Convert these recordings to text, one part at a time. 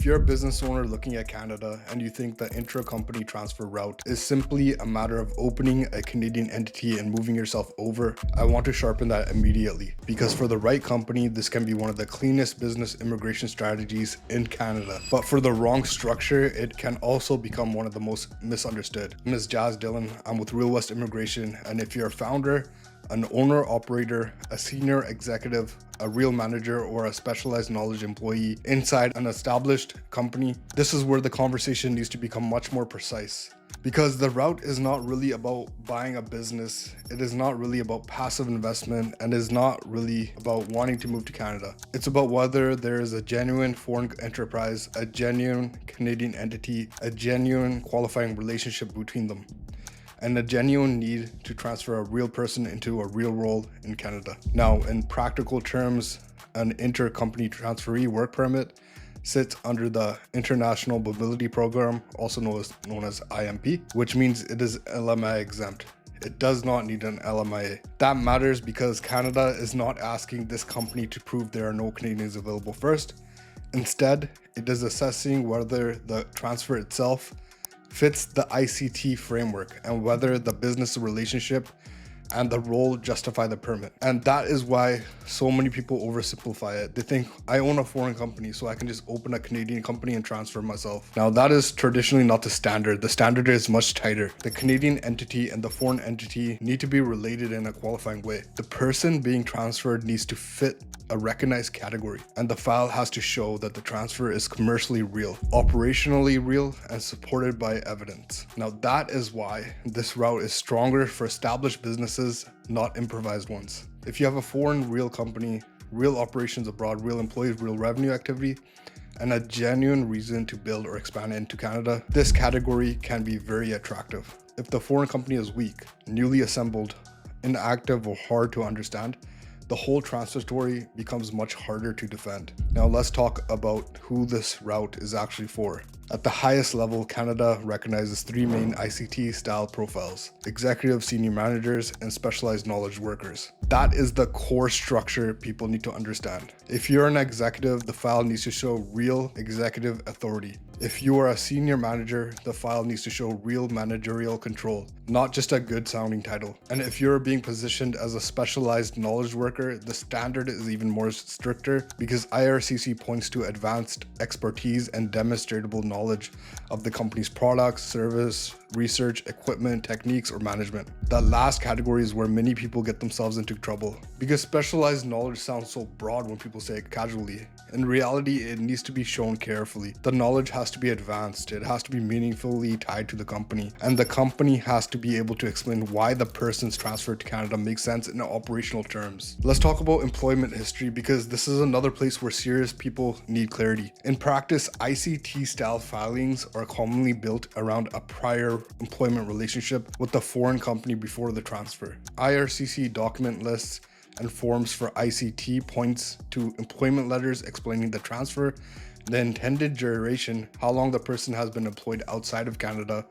If you're a business owner looking at Canada and you think the intra-company transfer route is simply a matter of opening a Canadian entity and moving yourself over, I want to sharpen that immediately, because for the right company, this can be one of the cleanest business immigration strategies in Canada. But for the wrong structure, it can also become one of the most misunderstood. My name is Dhillon. I'm with Real West Immigration, and if you're a founder, an owner operator, a senior executive, a real manager, or a specialized knowledge employee inside an established company, this is where the conversation needs to become much more precise. Because the route is not really about buying a business, it is not really about passive investment, and is not really about wanting to move to Canada. It's about whether there is a genuine foreign enterprise, a genuine Canadian entity, a genuine qualifying relationship between them, and a genuine need to transfer a real person into a real role in Canada. Now, in practical terms, an inter-company transferee work permit sits under the International Mobility Program, also known as IMP, which means it is LMI exempt. It does not need an LMIA. That matters because Canada is not asking this company to prove there are no Canadians available first. Instead, it is assessing whether the transfer itself fits the ICT framework and whether the business relationship and the role justify the permit. And that is why so many people oversimplify it. They think, I own a foreign company, so I can just open a Canadian company and transfer myself. Now, that is traditionally not the standard. The standard is much tighter. The Canadian entity and the foreign entity need to be related in a qualifying way. The person being transferred needs to fit a recognized category, and the file has to show that the transfer is commercially real, operationally real, and supported by evidence. Now, that is why this route is stronger for established businesses, not improvised ones. If you have a foreign real company, real operations abroad, real employees, real revenue activity, and a genuine reason to build or expand into Canada, this category can be very attractive. If the foreign company is weak, newly assembled, inactive, or hard to understand, the whole transfer story becomes much harder to defend. Now let's talk about who this route is actually for. At the highest level, Canada recognizes three main ICT style profiles: executive, senior managers, and specialized knowledge workers. That is the core structure people need to understand. If you're an executive, the file needs to show real executive authority. If you are a senior manager, the file needs to show real managerial control, not just a good sounding title. And if you're being positioned as a specialized knowledge worker, the standard is even more stricter because IRCC points to advanced expertise and demonstrable knowledge of the company's products, service, research, equipment, techniques, or management. That last category is where many people get themselves into trouble because specialized knowledge sounds so broad when people say it casually. In reality, it needs to be shown carefully. The knowledge has to be advanced, it has to be meaningfully tied to the company, and the company has to be able to explain why the person's transfer to Canada makes sense in operational terms. Let's talk about employment history because this is another place where serious people need clarity. In practice, ICT style filings are commonly built around a prior employment relationship with the foreign company before the transfer. IRCC document lists and forms for ICT points to employment letters explaining the transfer, the intended duration, how long the person has been employed outside of Canada,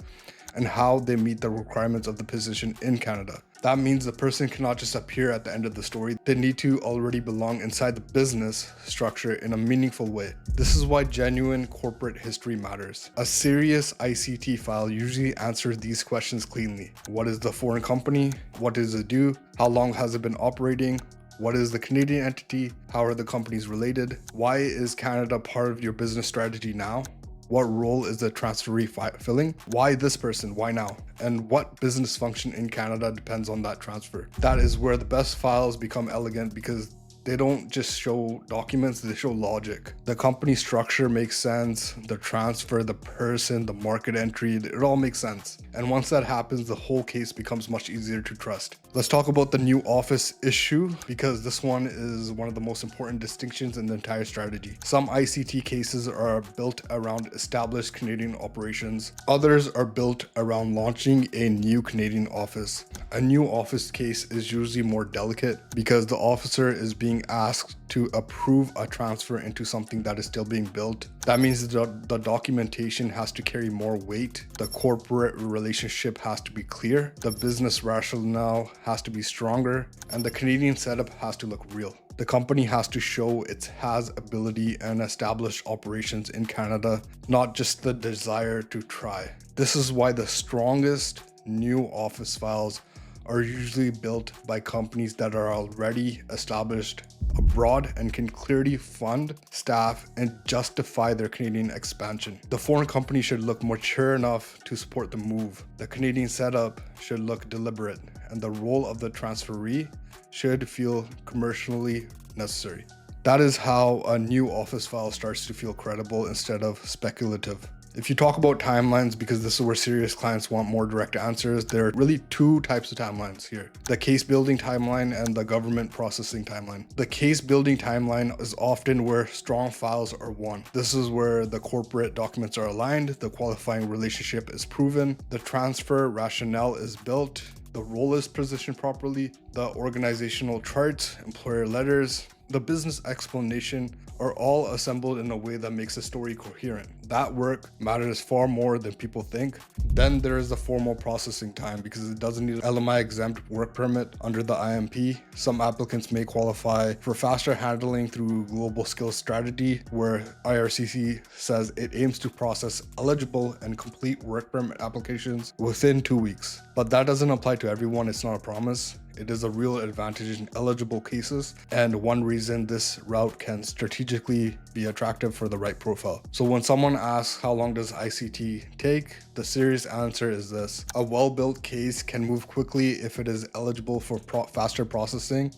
and how they meet the requirements of the position in Canada. That means the person cannot just appear at the end of the story. They need to already belong inside the business structure in a meaningful way. This is why genuine corporate history matters. A serious ICT file usually answers these questions cleanly. What is the foreign company? What does it do? How long has it been operating? What is the Canadian entity? How are the companies related? Why is Canada part of your business strategy now? What role is the transferee filling? Why this person? Why now? And what business function in Canada depends on that transfer? That is where the best files become elegant because they don't just show documents, they show logic. The company structure makes sense, the transfer, the person, the market entry, it all makes sense. And once that happens, the whole case becomes much easier to trust. Let's talk about the new office issue because this one is one of the most important distinctions in the entire strategy. Some ICT cases are built around established Canadian operations. Others are built around launching a new Canadian office. A new office case is usually more delicate because the officer is being asked to approve a transfer into something that is still being built. That means the documentation has to carry more weight, the corporate relationship has to be clear, the business rationale has to be stronger, and the Canadian setup has to look real. The company has to show it has ability and established operations in Canada, not just the desire to try. This is why the strongest new office files are usually built by companies that are already established abroad and can clearly fund, staff, and justify their Canadian expansion. The foreign company should look mature enough to support the move. The Canadian setup should look deliberate, and the role of the transferee should feel commercially necessary. That is how a new office file starts to feel credible instead of speculative. If you talk about timelines, because this is where serious clients want more direct answers, there are really two types of timelines here: the case building timeline and the government processing timeline. The case building timeline is often where strong files are won. This is where the corporate documents are aligned, the qualifying relationship is proven, the transfer rationale is built, the role is positioned properly, the organizational charts, employer letters, the business explanation are all assembled in a way that makes the story coherent. That work matters far more than people think. Then there is the formal processing time, because it doesn't need an LMI exempt work permit under the IMP. Some applicants may qualify for faster handling through global skills strategy, where IRCC says it aims to process eligible and complete work permit applications within 2 weeks. But that doesn't apply to everyone, it's not a promise. It is a real advantage in eligible cases, and one reason this route can strategically be attractive for the right profile. So when someone asks how long does ICT take, the serious answer is this: a well-built case can move quickly if it is eligible for faster processing,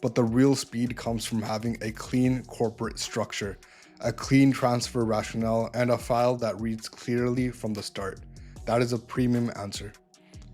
but the real speed comes from having a clean corporate structure, a clean transfer rationale, and a file that reads clearly from the start. That is a premium answer.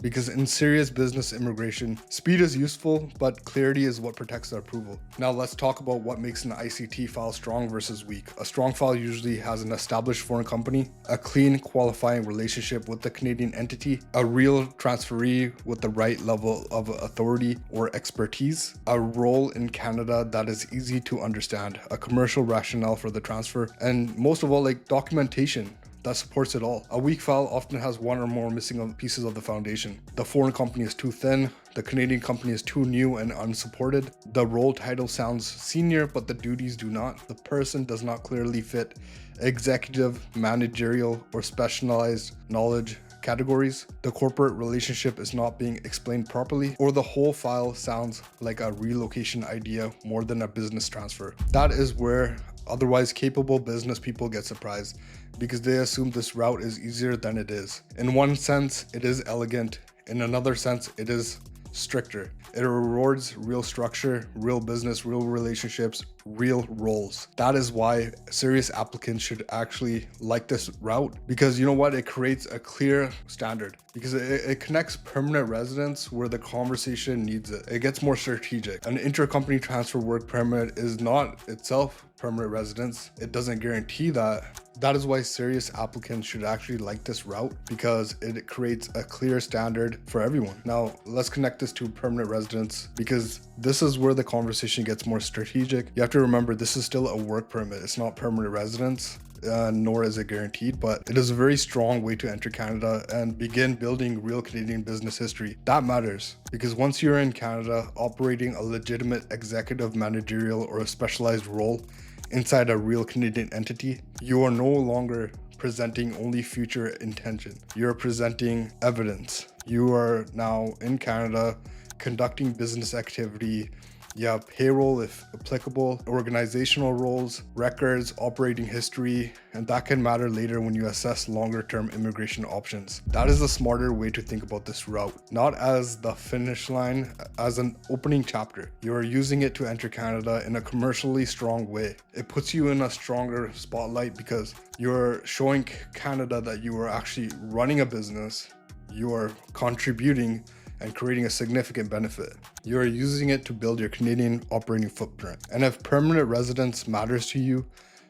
Because in serious business immigration, speed is useful, but clarity is what protects the approval. Now let's talk about what makes an ICT file strong versus weak. A strong file usually has an established foreign company, a clean qualifying relationship with the Canadian entity, a real transferee with the right level of authority or expertise, a role in Canada that is easy to understand, a commercial rationale for the transfer, and most of all, like documentation that supports it all. A weak file often has one or more missing pieces of the foundation. The foreign company is too thin, the Canadian company is too new and unsupported, the role title sounds senior but the duties do not, the person does not clearly fit executive, managerial, or specialized knowledge categories, the corporate relationship is not being explained properly, or the whole file sounds like a relocation idea more than a business transfer. That is where otherwise capable business people get surprised, because they assume this route is easier than it is. In one sense, it is elegant. In another sense, it is stricter. It rewards real structure, real business, real relationships, real roles. That is why serious applicants should actually like this route, because you know what? It creates a clear standard, because it connects permanent residents where the conversation needs it. It gets more strategic. An intercompany transfer work permit is not itself permanent residence. It doesn't guarantee that. That is why serious applicants should actually like this route, because it creates a clear standard for everyone. Now let's connect this to permanent residence, because this is where the conversation gets more strategic. You have to remember, this is still a work permit. It's not permanent residence. Nor is it guaranteed, but it is a very strong way to enter Canada and begin building real Canadian business history. That matters, because once you're in Canada operating a legitimate executive, managerial, or a specialized role inside a real Canadian entity, you are no longer presenting only future intention. You're presenting evidence. You are now in Canada conducting business activity. You have payroll if applicable, organizational roles, records, operating history, and that can matter later when you assess longer-term immigration options. That is a smarter way to think about this route, not as the finish line, as an opening chapter. You are using it to enter Canada in a commercially strong way. It puts you in a stronger spotlight because you're showing Canada that you are actually running a business, you are contributing and creating a significant benefit. You are using it to build your Canadian operating footprint. And if permanent residence matters to you,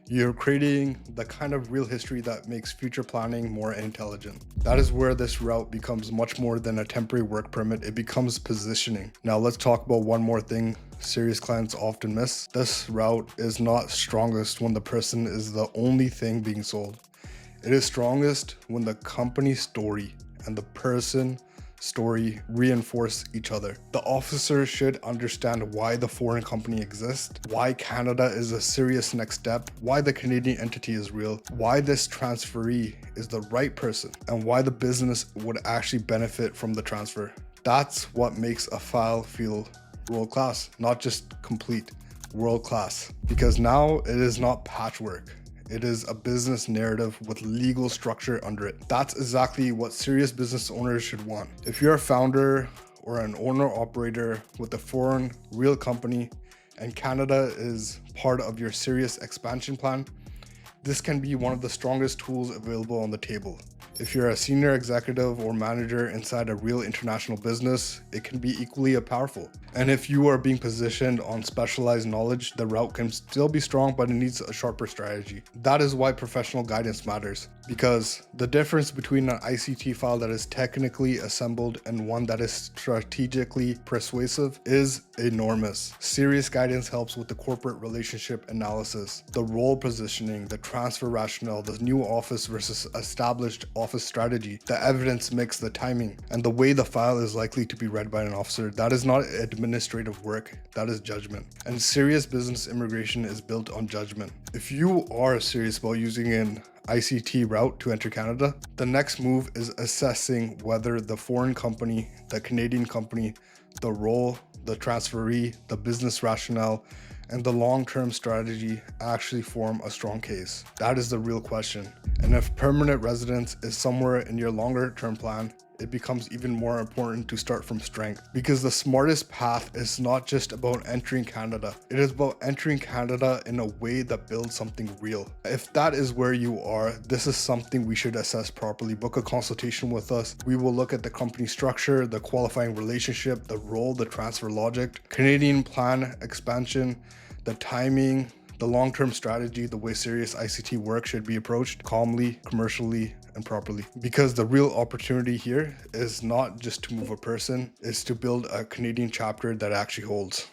you're creating the kind of real history that makes future planning more intelligent. That is where this route becomes much more than a temporary work permit. It becomes positioning. Now let's talk about one more thing serious clients often miss. This route is not strongest when the person is the only thing being sold. It is strongest when the company story and the person story reinforce each other. The officer should understand why the foreign company exists, why Canada is a serious next step, why the Canadian entity is real, why this transferee is the right person, and why the business would actually benefit from the transfer. That's what makes a file feel world class, not just complete, world class. Because now it is not patchwork. It is a business narrative with legal structure under it. That's exactly what serious business owners should want. If you're a founder or an owner-operator with a foreign real company and Canada is part of your serious expansion plan, this can be one of the strongest tools available on the table. If you're a senior executive or manager inside a real international business, it can be equally powerful. And if you are being positioned on specialized knowledge, the route can still be strong, but it needs a sharper strategy. That is why professional guidance matters, because the difference between an ICT file that is technically assembled and one that is strategically persuasive is enormous. Serious guidance helps with the corporate relationship analysis, the role positioning, the transfer rationale, the new office versus established office strategy, the evidence mix, the timing, and the way the file is likely to be read by an officer. That is not administrative work, that is judgment. And serious business immigration is built on judgment. If you are serious about using an ICT route to enter Canada, the next move is assessing whether the foreign company, the Canadian company, the role, the transferee, the business rationale, and the long-term strategy actually form a strong case. That is the real question. And if permanent residence is somewhere in your longer-term plan, it becomes even more important to start from strength, because the smartest path is not just about entering Canada. It is about entering Canada in a way that builds something real. If that is where you are, this is something we should assess properly. Book a consultation with us. We will look at the company structure, the qualifying relationship, the role, the transfer logic, Canadian plan expansion, the timing, the long-term strategy, the way serious ICT work should be approached calmly, commercially, and properly. Because the real opportunity here is not just to move a person, it's to build a Canadian chapter that actually holds.